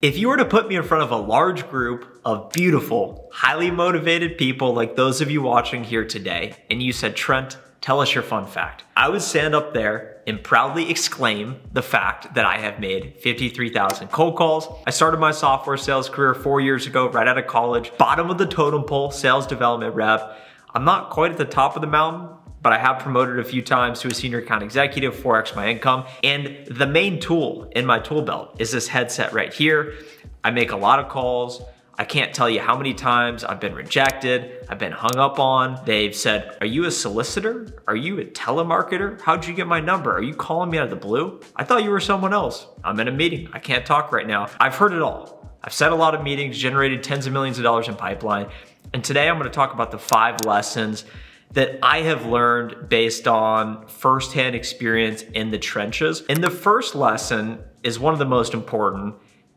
If you were to put me in front of a large group of beautiful, highly motivated people like those of you watching here today, and you said, Trent, tell us your fun fact, I would stand up there and proudly exclaim the fact that I have made 53,000 cold calls. I started my software sales career 4 years ago, right out of college, bottom of the totem pole, sales development rep. I'm not quite at the top of the mountain, but I have promoted a few times to a senior account executive, 4x my income. And the main tool in my tool belt is this headset right here. I make a lot of calls. I can't tell you how many times I've been rejected, I've been hung up on. They've said, are you a solicitor? Are you a telemarketer? How'd you get my number? Are you calling me out of the blue? I thought you were someone else. I'm in a meeting, I can't talk right now. I've heard it all. I've said a lot of meetings, generated tens of millions of dollars in pipeline. And today I'm gonna talk about the 5 lessons that I have learned based on firsthand experience in the trenches. And the first lesson is one of the most important,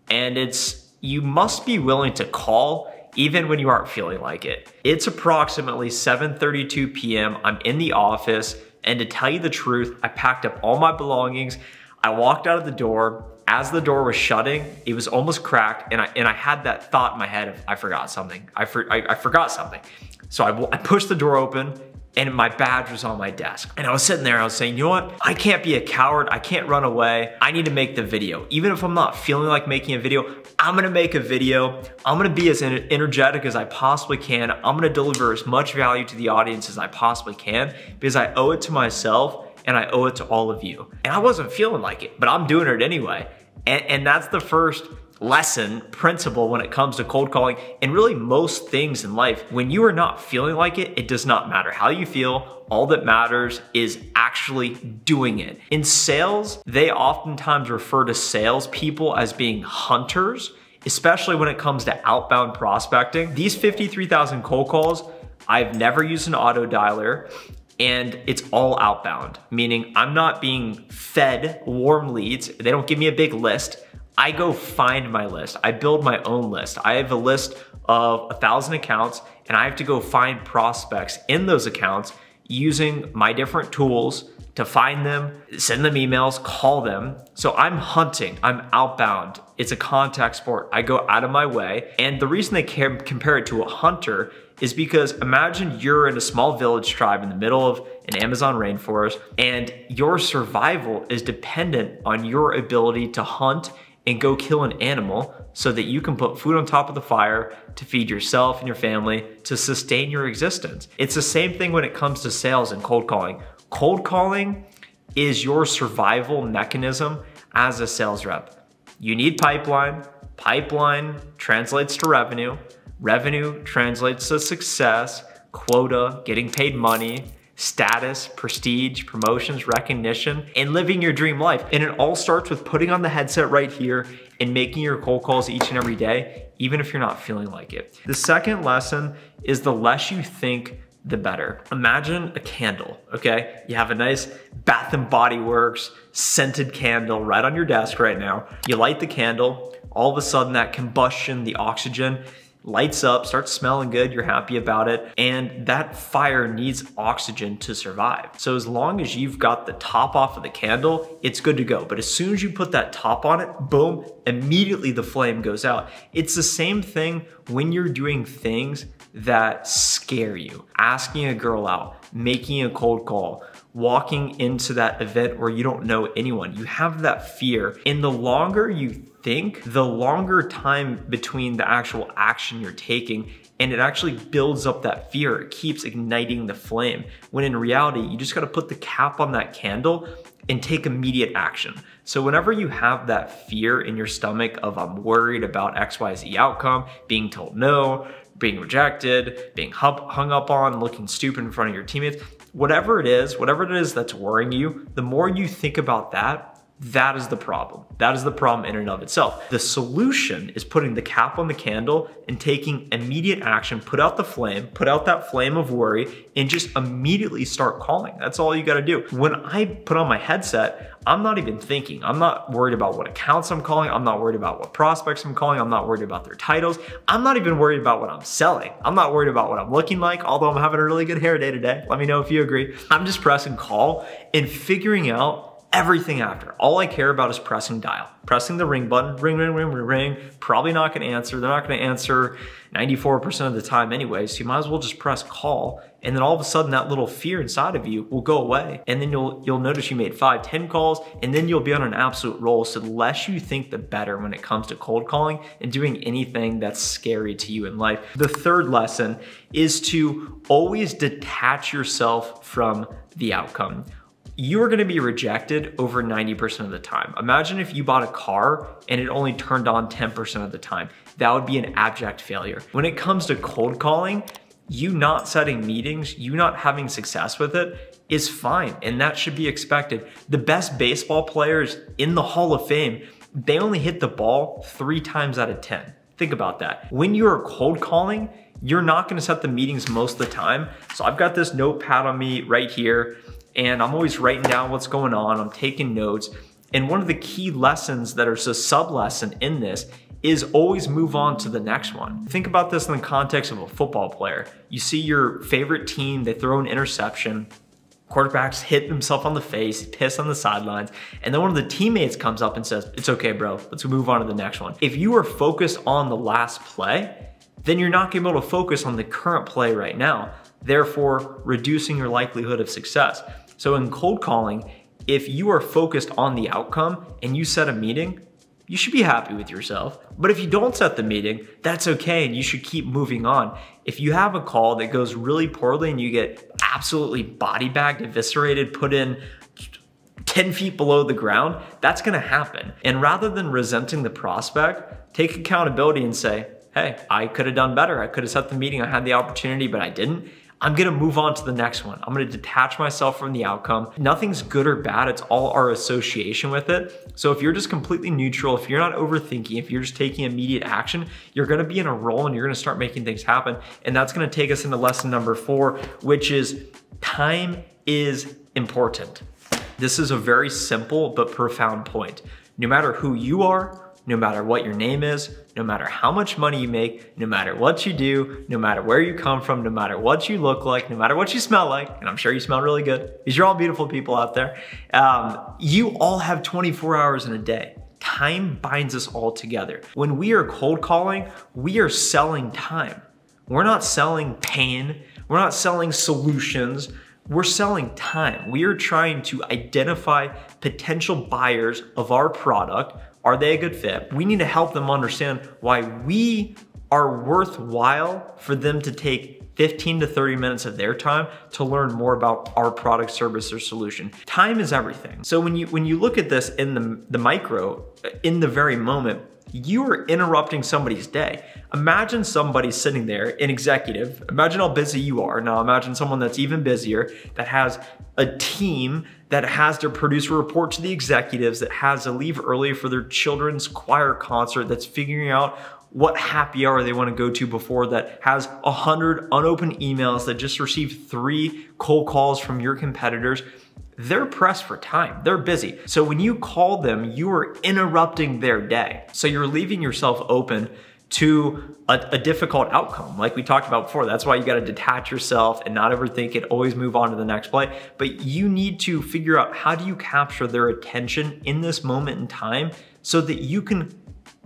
and it's you must be willing to call even when you aren't feeling like it. It's approximately 7:32 p.m. I'm in the office, and to tell you the truth, I packed up all my belongings. I walked out of the door. As the door was shutting, it was almost cracked, and I had that thought in my head of, I forgot something. I forgot something. So I pushed the door open, and my badge was on my desk. And I was sitting there, I was saying, you know what? I can't be a coward, I can't run away. I need to make the video. Even if I'm not feeling like making a video, I'm gonna make a video. I'm gonna be as energetic as I possibly can. I'm gonna deliver as much value to the audience as I possibly can, because I owe it to myself and I owe it to all of you. And I wasn't feeling like it, but I'm doing it anyway. And that's the first lesson, principle when it comes to cold calling and really most things in life. When you are not feeling like it, it does not matter how you feel. All that matters is actually doing it. In sales, they oftentimes refer to salespeople as being hunters, especially when it comes to outbound prospecting. These 53,000 cold calls, I've never used an auto dialer. And it's all outbound, meaning I'm not being fed warm leads. They don't give me a big list. I go find my list. I build my own list. I have a list of 1,000 accounts, and I have to go find prospects in those accounts using my different tools to find them, send them emails, call them. So I'm hunting, I'm outbound. It's a contact sport. I go out of my way. And the reason they compare it to a hunter is because imagine you're in a small village tribe in the middle of an Amazon rainforest, and your survival is dependent on your ability to hunt and go kill an animal so that you can put food on top of the fire to feed yourself and your family to sustain your existence. It's the same thing when it comes to sales and cold calling. Cold calling is your survival mechanism as a sales rep. You need pipeline. Pipeline translates to revenue. Revenue translates to success, quota, getting paid money, status, prestige, promotions, recognition, and living your dream life. And it all starts with putting on the headset right here and making your cold calls each and every day, even if you're not feeling like it. The second lesson is the less you think, the better. Imagine a candle, okay? You have a nice Bath and Body Works scented candle right on your desk right now. You light the candle, all of a sudden that combustion, the oxygen, lights up, starts smelling good, you're happy about it, and that fire needs oxygen to survive. So as long as you've got the top off of the candle, it's good to go. But as soon as you put that top on it, boom, immediately the flame goes out. It's the same thing when you're doing things that scare you. Asking a girl out, making a cold call, walking into that event where you don't know anyone. You have that fear. And the longer you think, the longer time between the actual action you're taking, and it actually builds up that fear. It keeps igniting the flame. When in reality, you just gotta put the cap on that candle and take immediate action. So whenever you have that fear in your stomach of I'm worried about XYZ outcome, being told no, being rejected, being hung up on, looking stupid in front of your teammates, whatever it is that's worrying you, the more you think about that, that is the problem. That is the problem in and of itself. The solution is putting the cap on the candle and taking immediate action, put out the flame, put out that flame of worry, and just immediately start calling. That's all you gotta do. When I put on my headset, I'm not even thinking. I'm not worried about what accounts I'm calling. I'm not worried about what prospects I'm calling. I'm not worried about their titles. I'm not even worried about what I'm selling. I'm not worried about what I'm looking like, although I'm having a really good hair day today. Let me know if you agree. I'm just pressing call and figuring out everything after. All I care about is pressing dial, pressing the ring button, ring, ring, ring, ring, ring. Probably not gonna answer. They're not gonna answer 94% of the time anyway, so you might as well just press call, and then all of a sudden that little fear inside of you will go away, and then you'll notice you made 5, 10 calls, and then you'll be on an absolute roll. So the less you think, the better when it comes to cold calling and doing anything that's scary to you in life. The third lesson is to always detach yourself from the outcome. You're gonna be rejected over 90% of the time. Imagine if you bought a car and it only turned on 10% of the time. That would be an abject failure. When it comes to cold calling, you not setting meetings, you not having success with it is fine, and that should be expected. The best baseball players in the Hall of Fame, they only hit the ball 3 times out of 10. Think about that. When you're cold calling, you're not gonna set the meetings most of the time. So I've got this notepad on me right here, and I'm always writing down what's going on, I'm taking notes. And one of the key lessons that is a sub-lesson in this is always move on to the next one. Think about this in the context of a football player. You see your favorite team, they throw an interception, quarterbacks hit himself on the face, piss on the sidelines, and then one of the teammates comes up and says, "It's okay, bro, let's move on to the next one." If you are focused on the last play, then you're not gonna be able to focus on the current play right now, therefore reducing your likelihood of success. So in cold calling, if you are focused on the outcome and you set a meeting, you should be happy with yourself. But if you don't set the meeting, that's okay, and you should keep moving on. If you have a call that goes really poorly and you get absolutely body bagged, eviscerated, put in 10 feet below the ground, that's gonna happen. And rather than resenting the prospect, take accountability and say, hey, I could have done better. I could have set the meeting, I had the opportunity, but I didn't. I'm gonna move on to the next one. I'm gonna detach myself from the outcome. Nothing's good or bad, it's all our association with it. So if you're just completely neutral, if you're not overthinking, if you're just taking immediate action, you're gonna be in a role and you're gonna start making things happen. And that's gonna take us into lesson number 4, which is time is important. This is a very simple but profound point. No matter who you are, no matter what your name is, no matter how much money you make, no matter what you do, no matter where you come from, no matter what you look like, no matter what you smell like, and I'm sure you smell really good, because you're all beautiful people out there, you all have 24 hours in a day. Time binds us all together. When we are cold calling, we are selling time. We're not selling pain, we're not selling solutions, we're selling time. We are trying to identify potential buyers of our product. Are they a good fit? We need to help them understand why we are worthwhile for them to take 15 to 30 minutes of their time to learn more about our product, service, or solution. Time is everything. So when you look at this in the micro, in the very moment, you are interrupting somebody's day. Imagine somebody sitting there, an executive, imagine how busy you are. Now imagine someone that's even busier, that has a team that has to produce a report to the executives, that has to leave early for their children's choir concert, that's figuring out what happy hour they want to go to before, that has 100 unopened emails, that just received 3 cold calls from your competitors. They're pressed for time, they're busy. So when you call them, you are interrupting their day. So you're leaving yourself open to a difficult outcome, like we talked about before. That's why you gotta detach yourself and not overthink it, always move on to the next play. But you need to figure out, how do you capture their attention in this moment in time so that you can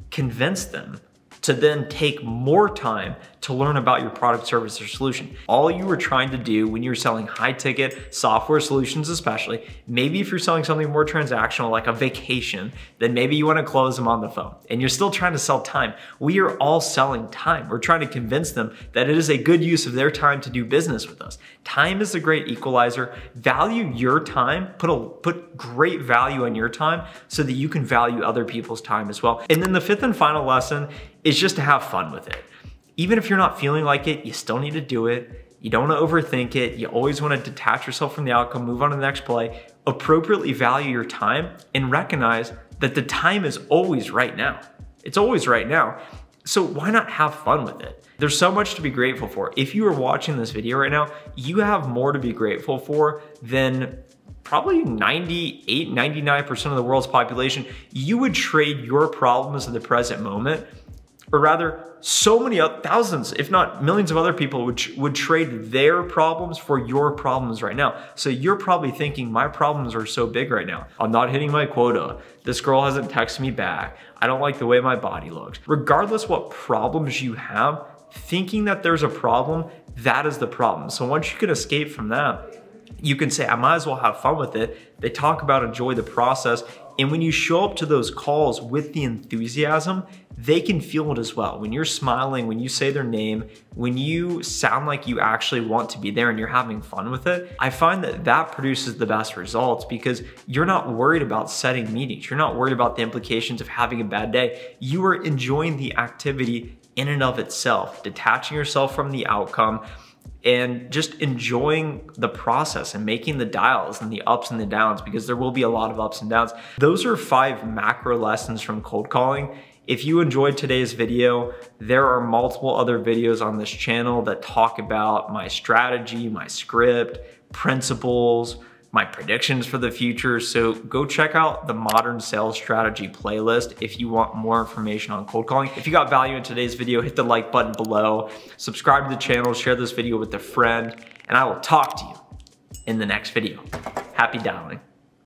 convince them to then take more time to learn about your product, service, or solution. All you were trying to do when you're selling high ticket software solutions, especially, maybe if you're selling something more transactional like a vacation, then maybe you wanna close them on the phone and you're still trying to sell time. We are all selling time. We're trying to convince them that it is a good use of their time to do business with us. Time is a great equalizer. Value your time, put great value on your time so that you can value other people's time as well. And then the 5th and final lesson is just to have fun with it. Even if you're not feeling like it, you still need to do it. You don't want to overthink it. You always want to detach yourself from the outcome, move on to the next play, appropriately value your time, and recognize that the time is always right now. It's always right now. So why not have fun with it? There's so much to be grateful for. If you are watching this video right now, you have more to be grateful for than probably 98, 99% of the world's population. You would trade your problems in the present moment or rather so many thousands, if not millions of other people would trade their problems for your problems right now. So you're probably thinking, my problems are so big right now. I'm not hitting my quota. This girl hasn't texted me back. I don't like the way my body looks. Regardless what problems you have, thinking that there's a problem, that is the problem. So once you can escape from that, you can say, I might as well have fun with it. They talk about enjoy the process. And when you show up to those calls with the enthusiasm, they can feel it as well. When you're smiling, when you say their name, when you sound like you actually want to be there and you're having fun with it, I find that that produces the best results because you're not worried about setting meetings. You're not worried about the implications of having a bad day. You are enjoying the activity in and of itself, detaching yourself from the outcome, and just enjoying the process and making the dials and the ups and the downs, because there will be a lot of ups and downs. Those are 5 macro lessons from cold calling. If you enjoyed today's video, there are multiple other videos on this channel that talk about my strategy, my script, principles, my predictions for the future. So go check out the Modern Sales Strategy playlist if you want more information on cold calling. If you got value in today's video, hit the like button below, subscribe to the channel, share this video with a friend, and I will talk to you in the next video. Happy dialing.